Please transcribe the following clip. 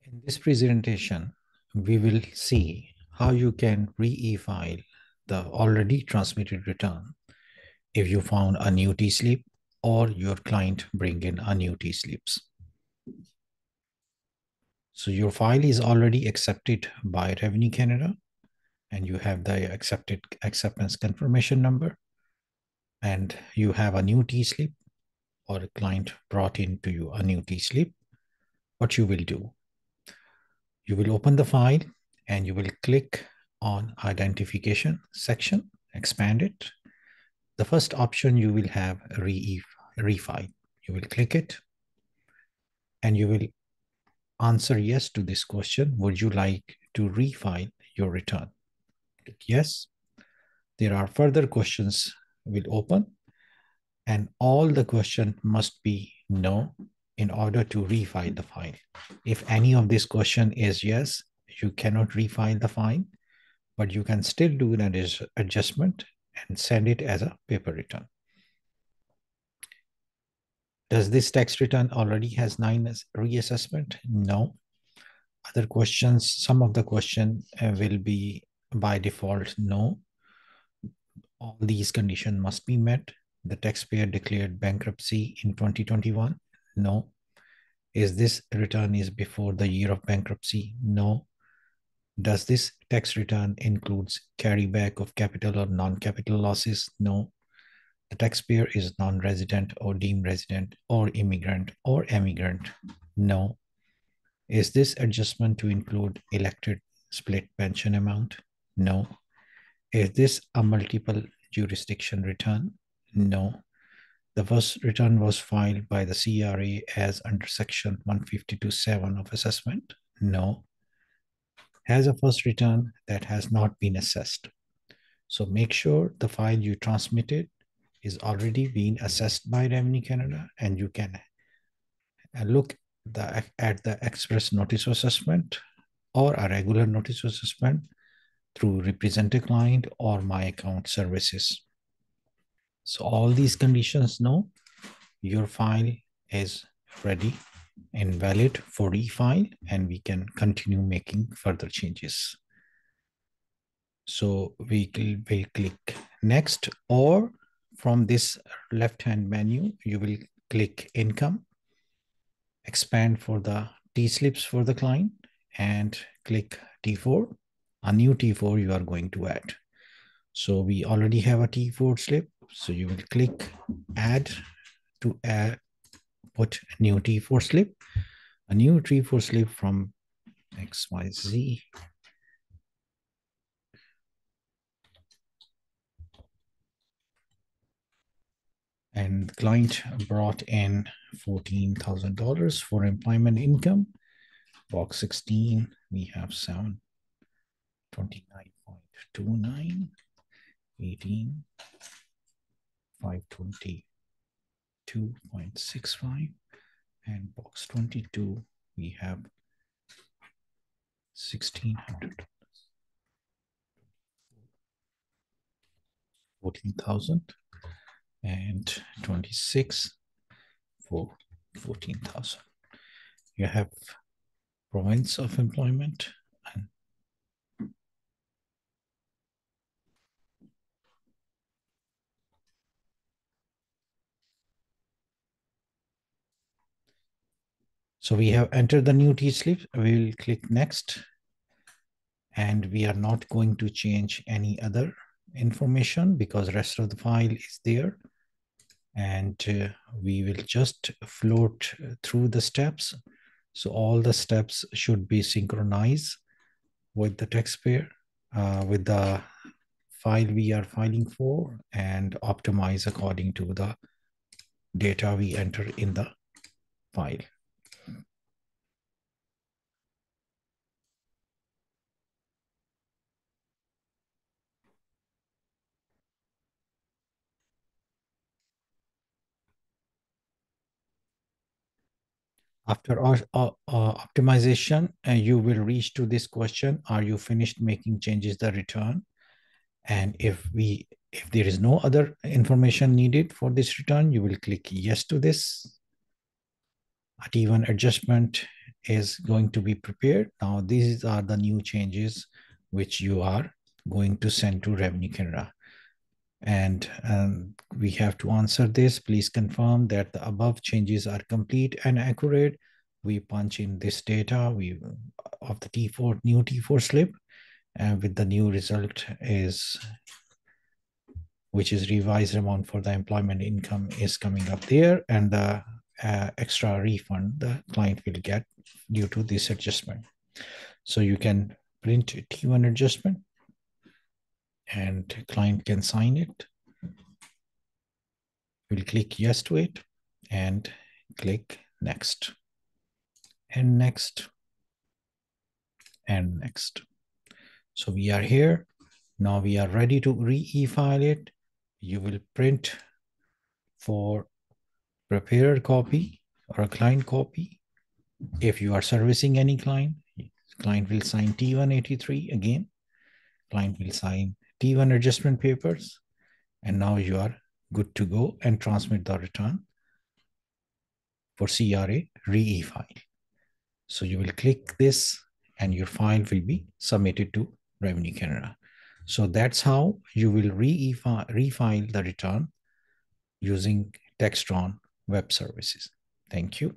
In this presentation, we will see how you can re-e-file the already transmitted return if you found a new T-slip or your client bring in a new T-slips. So your file is already accepted by Revenue Canada and you have the acceptance confirmation number and you have a new T-slip or a client brought in to you a new T-slip. What you will do? You will open the file and you will click on identification section, expand it. The first option you will have refile. You will click it and you will answer yes to this question. Would you like to refile your return? Click yes. There are further questions will open and all the question must be no in order to refile the file. If any of this question is yes, you cannot refile the file, but you can still do an adjustment and send it as a paper return. Does this tax return already has 9 reassessment? No. Other questions, some of the question will be by default no. All these conditions must be met. The taxpayer declared bankruptcy in 2021? No. Is this return is before the year of bankruptcy? No. Does this tax return includes carryback of capital or non-capital losses? No. The taxpayer is non-resident or deemed resident or immigrant or emigrant? No. Is this adjustment to include elected split pension amount? No. Is this a multiple jurisdiction return? No. The first return was filed by the CRA as under section 152(7) of assessment? No. Has a first return that has not been assessed. So make sure the file you transmitted is already being assessed by Revenue Canada and you can look at the express notice of assessment or a regular notice of assessment through representative client or my account services. So all these conditions know your file is ready and valid for refile and we can continue making further changes. So we will click next, or from this left-hand menu, you will click income, expand for the T-slips for the client and click T4, a new T4 you are going to add. So we already have a T4 slip. So you will click add to put a new T4 slip, a new T4 slip from XYZ. And the client brought in $14,000 for employment income. Box 16, we have 729.29, 18, 522.65, and box 22, we have $1,600. 14,000 and 26 for 14,000. You have province of employment and so we have entered the new T-slip. We will click next and we are not going to change any other information because rest of the file is there. And we will just float through the steps. So all the steps should be synchronized with the taxpayer, with the file we are filing for, and optimize according to the data we enter in the file. After optimization, you will reach to this question, are you finished making changes the return? And if there is no other information needed for this return, you will click yes to this. A T1 adjustment is going to be prepared. Now, these are the new changes which you are going to send to Revenue Canada. And we have to answer this. Please confirm that the above changes are complete and accurate. We punch in this data of the T4 new T4 slip, and with the new result is, which is revised amount for the employment income, is coming up there, and the extra refund the client will get due to this adjustment. So you can print T1 adjustment and client can sign it. We'll click yes to it and click next and next and next. So we are here. Now we are ready to re-e-file it. You will print for preparer copy or a client copy. If you are servicing any client will sign T183 again. Client will sign T1 adjustment papers. And now you are good to go and transmit the return for CRA re-e-file. So you will click this and your file will be submitted to Revenue Canada. So that's how you will refile the return using TaxTron web services. Thank you.